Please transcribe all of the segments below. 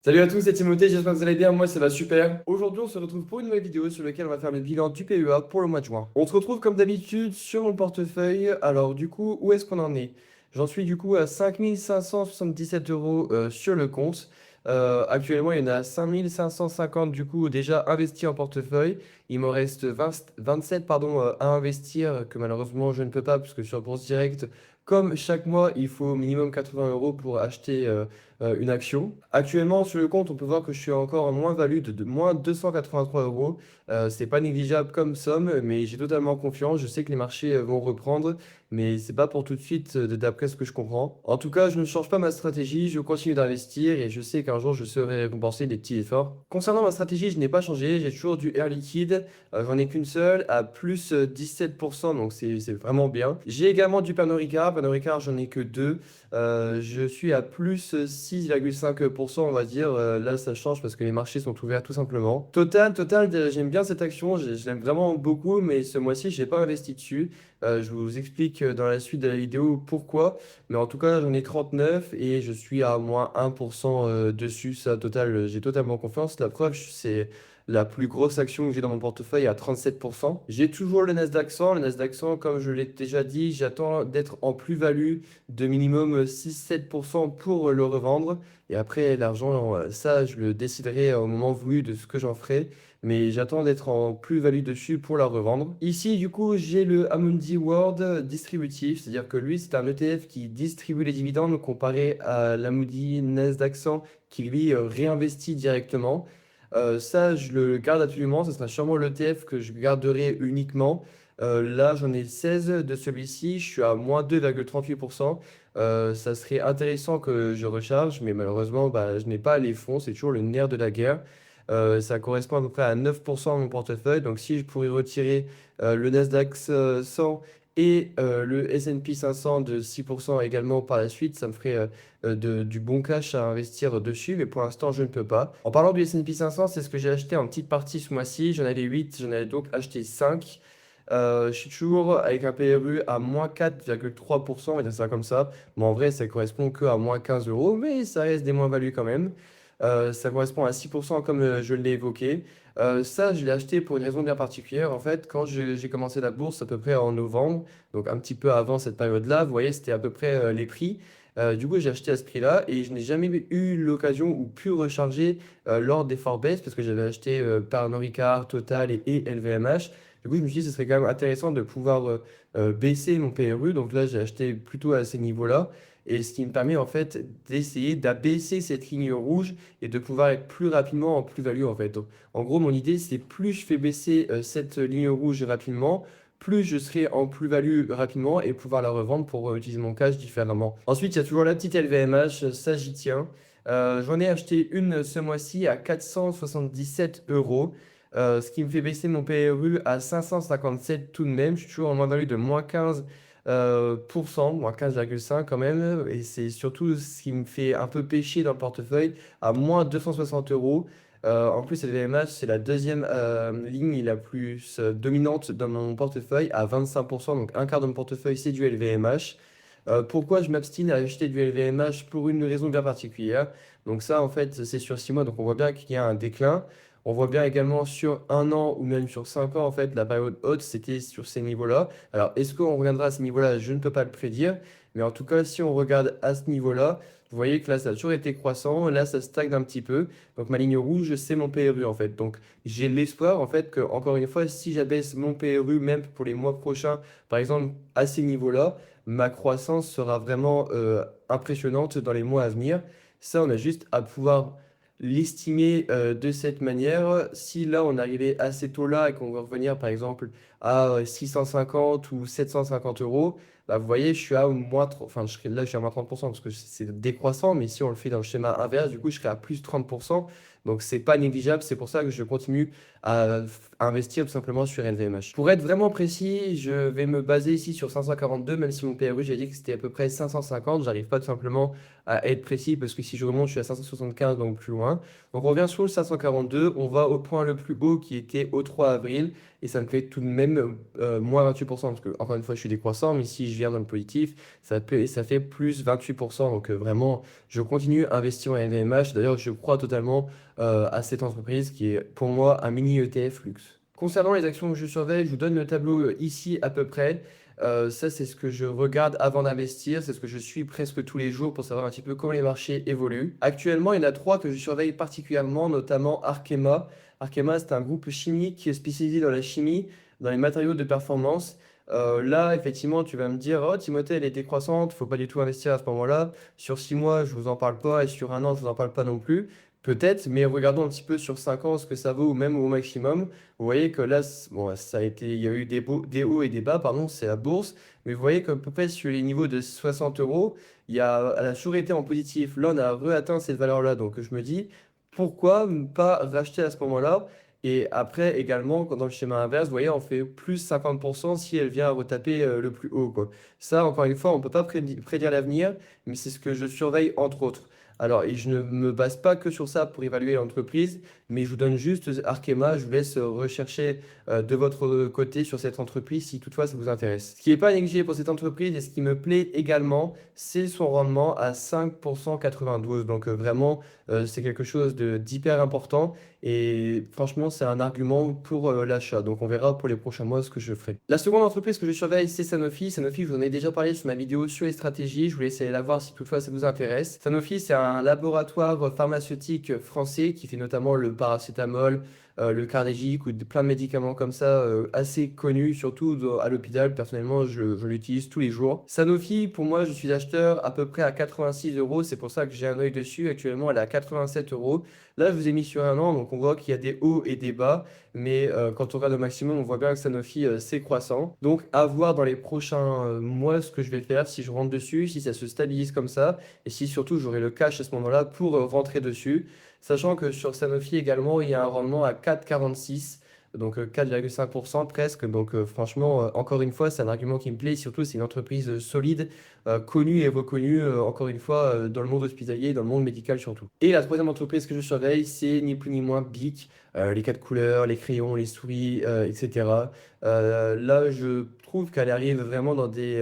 Salut à tous, c'est Timothée, j'espère que vous allez bien, moi ça va super. Aujourd'hui on se retrouve pour une nouvelle vidéo sur laquelle on va faire le bilan du PEA pour le mois de juin. On se retrouve comme d'habitude sur mon portefeuille. Alors du coup, où est-ce qu'on en est? J'en suis du coup à 5 577 euros sur le compte. Actuellement il y en a 5 550 du coup déjà investis en portefeuille. Il me reste 27 pardon, à investir que malheureusement je ne peux pas parce que sur Bourse Direct, comme chaque mois il faut au minimum 80 euros pour acheter une action. Actuellement, sur le compte, on peut voir que je suis encore en moins-value de moins 283 euros. C'est pas négligeable comme somme, mais j'ai totalement confiance. Je sais que les marchés vont reprendre, mais c'est pas pour tout de suite, d'après ce que je comprends. En tout cas, je ne change pas ma stratégie. Je continue d'investir et je sais qu'un jour, je serai récompensé des petits efforts. Concernant ma stratégie, je n'ai pas changé. J'ai toujours du Air Liquide. J'en ai qu'une seule à plus 17%, donc c'est vraiment bien. J'ai également du Pernod Ricard. Pernod Ricard, j'en ai que deux. Je suis à plus 6,5%, on va dire. Là, ça change parce que les marchés sont ouverts tout simplement. Total, j'aime bien cette action. Je l'aime vraiment beaucoup, mais ce mois-ci, je n'ai pas investi dessus. Je vous explique dans la suite de la vidéo pourquoi. Mais en tout cas, j'en ai 39 et je suis à moins 1% dessus. Ça, Total, j'ai totalement confiance. La preuve, c'est la plus grosse action que j'ai dans mon portefeuille à 37%. J'ai toujours le Nasdaq 100. Le Nasdaq 100, comme je l'ai déjà dit, j'attends d'être en plus-value de minimum 6-7% pour le revendre. Et après, l'argent, ça, je le déciderai au moment voulu de ce que j'en ferai. Mais j'attends d'être en plus-value dessus pour la revendre. Ici, du coup, j'ai le Amundi World distributif. C'est-à-dire que lui, c'est un ETF qui distribue les dividendes comparé à l'Amundi Nasdaq 100 qui, lui, réinvestit directement. Ça, je le garde absolument. Ce sera sûrement l'ETF que je garderai uniquement. Là, j'en ai 16 de celui-ci. Je suis à moins 2,38%. Ça serait intéressant que je recharge, mais malheureusement, bah, je n'ai pas les fonds. C'est toujours le nerf de la guerre. Ça correspond à peu près à 9% de mon portefeuille. Donc, si je pourrais retirer le Nasdaq 100 et le S&P 500 de 6% également par la suite, ça me ferait du bon cash à investir dessus. Mais pour l'instant, je ne peux pas. En parlant du S&P 500, c'est ce que j'ai acheté en petite partie ce mois-ci. J'en avais 8, j'en avais donc acheté 5. Je suis toujours avec un PRU à moins 4,3%, on va dire ça comme ça. Mais en vrai, ça correspond que à moins 15 euros, mais ça reste des moins-values quand même. Ça correspond à 6% comme je l'ai évoqué. Ça, je l'ai acheté pour une raison bien particulière. En fait, quand j'ai commencé la bourse à peu près en novembre, donc un petit peu avant cette période-là, vous voyez, c'était à peu près les prix. Du coup, j'ai acheté à ce prix-là et je n'ai jamais eu l'occasion ou pu recharger lors des forts baisses parce que j'avais acheté Pernod Ricard, Total et LVMH. Du coup, je me suis dit que ce serait quand même intéressant de pouvoir baisser mon PRU. Donc là, j'ai acheté plutôt à ces niveaux-là. Et ce qui me permet en fait d'essayer d'abaisser cette ligne rouge et de pouvoir être plus rapidement en plus-value en fait. Donc, en gros, mon idée, c'est plus je fais baisser cette ligne rouge rapidement, plus je serai en plus-value rapidement et pouvoir la revendre pour utiliser mon cash différemment. Ensuite, il y a toujours la petite LVMH, ça j'y tiens. J'en ai acheté une ce mois-ci à 477 euros. Ce qui me fait baisser mon PRU à 557 tout de même. Je suis toujours en moins-value de moins 15 moins 15,5 quand même. Et c'est surtout ce qui me fait un peu pêcher dans le portefeuille à moins 260 euros. En plus, LVMH, c'est la deuxième ligne la plus dominante dans mon portefeuille à 25%. Donc un quart de mon portefeuille, c'est du LVMH. Pourquoi je m'abstine à acheter du LVMH? Pour une raison bien particulière. Donc ça, en fait, c'est sur 6 mois. Donc on voit bien qu'il y a un déclin. On voit bien également sur un an ou même sur 5 ans, en fait, la période haute, c'était sur ces niveaux-là. Alors, est-ce qu'on reviendra à ce niveau-là? Je ne peux pas le prédire. Mais en tout cas, si on regarde à ce niveau-là, vous voyez que là, ça a toujours été croissant. Là, ça stagne un petit peu. Donc, ma ligne rouge, c'est mon PRU, en fait. Donc, j'ai l'espoir, en fait, que, encore une fois, si j'abaisse mon PRU, même pour les mois prochains, par exemple, à ces niveaux-là, ma croissance sera vraiment impressionnante dans les mois à venir. Ça, on a juste à pouvoir l'estimer de cette manière. Si là, on arrivait à ces taux-là et qu'on veut revenir, par exemple, à 650 ou 750 euros, bah, vous voyez, je suis à moins, enfin, là, je suis à moins 30% parce que c'est décroissant, mais si on le fait dans le schéma inverse, du coup, je serais à plus 30%. Donc, c'est pas négligeable. C'est pour ça que je continue à investir tout simplement sur LVMH. Pour être vraiment précis, je vais me baser ici sur 542, même si mon PRU, j'ai dit que c'était à peu près 550. J'arrive pas tout simplement à être précis parce que si je remonte, je suis à 575, donc plus loin. Donc on revient sur le 542, on va au point le plus haut qui était au 3 avril et ça me fait tout de même moins 28%, parce que, encore une fois, je suis décroissant, mais si je viens dans le positif, ça fait plus 28%. Donc, vraiment, je continue à investir en LVMH. D'ailleurs, je crois totalement à cette entreprise qui est pour moi un mini ETF luxe. Concernant les actions que je surveille, je vous donne le tableau ici à peu près. Ça, c'est ce que je regarde avant d'investir. C'est ce que je suis presque tous les jours pour savoir un petit peu comment les marchés évoluent. Actuellement, il y en a trois que je surveille particulièrement, notamment Arkema. Arkema, c'est un groupe chimique qui est spécialisé dans la chimie, dans les matériaux de performance. Là, effectivement, tu vas me dire, oh, Timothée, elle est décroissante, faut pas du tout investir à ce moment-là. Sur 6 mois, je vous en parle pas, et sur un an, je vous en parle pas non plus. Peut-être, mais regardons un petit peu sur 5 ans ce que ça vaut, ou même au maximum. Vous voyez que là, bon, ça a été, il y a eu des hauts et des bas, pardon, c'est la bourse. Mais vous voyez qu'à peu près sur les niveaux de 60 euros, elle a toujours été en positif. Là, on a re-atteint cette valeur-là. Donc, je me dis, pourquoi ne pas racheter à ce moment-là? Et après, également, dans le schéma inverse, vous voyez, on fait plus 50% si elle vient retaper le plus haut, quoi. Ça, encore une fois, on ne peut pas prédire l'avenir, mais c'est ce que je surveille entre autres. Alors, et je ne me base pas que sur ça pour évaluer l'entreprise, mais je vous donne juste Arkema. Je vous laisse rechercher de votre côté sur cette entreprise si toutefois ça vous intéresse. Ce qui n'est pas négligé pour cette entreprise et ce qui me plaît également, c'est son rendement à 5% 92. Donc vraiment, c'est quelque chose d'hyper important et franchement, c'est un argument pour l'achat. Donc on verra pour les prochains mois ce que je ferai. La seconde entreprise que je surveille, c'est Sanofi. Sanofi, je vous en ai déjà parlé sur ma vidéo sur les stratégies. Je vous laisse aller la voir si toutefois ça vous intéresse. Sanofi, c'est un laboratoire pharmaceutique français qui fait notamment le paracétamol, le Cardégique ou plein de médicaments comme ça assez connus, surtout à l'hôpital. Personnellement, je l'utilise tous les jours. Sanofi, pour moi, je suis acheteur à peu près à 86 euros. C'est pour ça que j'ai un œil dessus. Actuellement, elle est à 87 euros. Là, je vous ai mis sur un an, donc on voit qu'il y a des hauts et des bas. Mais quand on regarde au maximum, on voit bien que Sanofi, c'est croissant. Donc, à voir dans les prochains mois ce que je vais faire, si je rentre dessus, si ça se stabilise comme ça, et si surtout j'aurai le cash à ce moment-là pour rentrer dessus. Sachant que sur Sanofi également, il y a un rendement à 4,46, donc 4,5% presque. Donc franchement, encore une fois, c'est un argument qui me plaît. Surtout, c'est une entreprise solide, connue et reconnue, encore une fois, dans le monde hospitalier, dans le monde médical surtout. Et la troisième entreprise que je surveille, c'est ni plus ni moins Bic. Les quatre couleurs, les crayons, les souris, etc. Là, je trouve qu'elle arrive vraiment dans des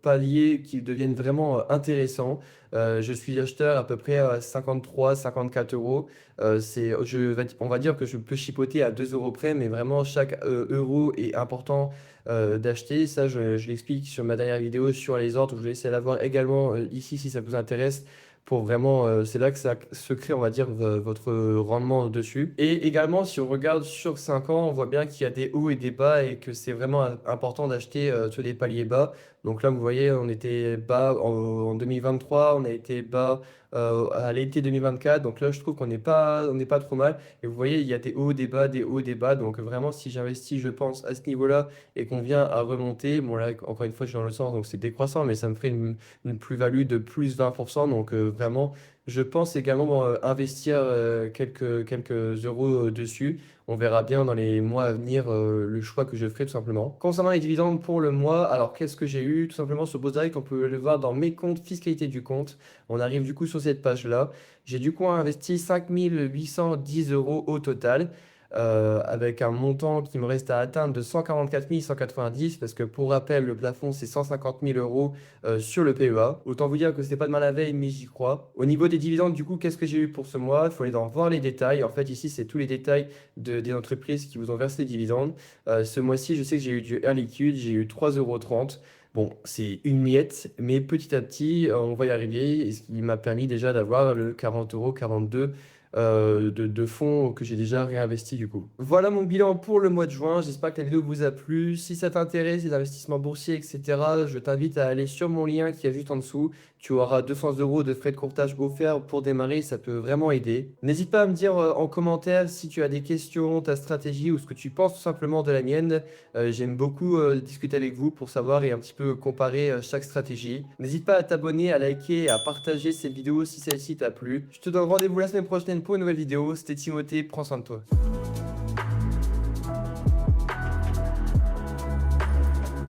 paliers qui deviennent vraiment intéressants. Je suis acheteur à peu près à 53, 54 euros. On va dire que je peux chipoter à 2 euros près, mais vraiment chaque euro est important d'acheter. Ça, je l'explique sur ma dernière vidéo sur les ordres. Je vais essayer de la voir également ici si ça vous intéresse. Pour vraiment, c'est là que ça se crée, on va dire, votre rendement dessus. Et également, si on regarde sur 5 ans, on voit bien qu'il y a des hauts et des bas et que c'est vraiment important d'acheter sur des paliers bas. Donc là, vous voyez, on était bas en 2023, on a été bas à l'été 2024. Donc là, je trouve on n'est pas trop mal. Et vous voyez, il y a des hauts, des bas, des hauts, des bas. Donc vraiment, si j'investis, je pense, à ce niveau-là et qu'on vient à remonter, bon là, encore une fois, je suis dans le sens, donc c'est décroissant, mais ça me ferait une plus-value de plus 20%. Donc vraiment, je pense également investir quelques euros dessus. On verra bien dans les mois à venir le choix que je ferai tout simplement. Concernant les dividendes pour le mois, alors qu'est-ce que j'ai eu? Tout simplement sur Bourse Direct, on peut le voir dans mes comptes, fiscalité du compte. On arrive du coup sur cette page-là. J'ai du coup investi 5 810 euros au total. Avec un montant qui me reste à atteindre de 144 190 parce que pour rappel, le plafond c'est 150 000 euros sur le PEA. Autant vous dire que c'est pas de mal la veille, mais j'y crois. Au niveau des dividendes, du coup, qu'est-ce que j'ai eu pour ce mois? Il faut aller voir les détails. En fait, ici, c'est tous les détails des entreprises qui vous ont versé des dividendes. Ce mois-ci, je sais que j'ai eu du Air Liquide, j'ai eu 3,30 €. Bon, c'est une miette, mais petit à petit, on va y arriver. Et ce qui m'a permis déjà d'avoir le 40 euros, 42 de fonds que j'ai déjà réinvesti du coup. Voilà mon bilan pour le mois de juin. J'espère que la vidéo vous a plu. Si ça t'intéresse, les investissements boursiers, etc., je t'invite à aller sur mon lien qui est juste en dessous. Tu auras 200 euros de frais de courtage offerts pour démarrer. Ça peut vraiment aider. N'hésite pas à me dire en commentaire si tu as des questions, ta stratégie ou ce que tu penses tout simplement de la mienne. J'aime beaucoup discuter avec vous pour savoir et un petit peu comparer chaque stratégie. N'hésite pas à t'abonner, à liker, à partager cette vidéo si celle-ci t'a plu. Je te donne rendez-vous la semaine prochaine pour une nouvelle vidéo. C'était Timothée, prends soin de toi.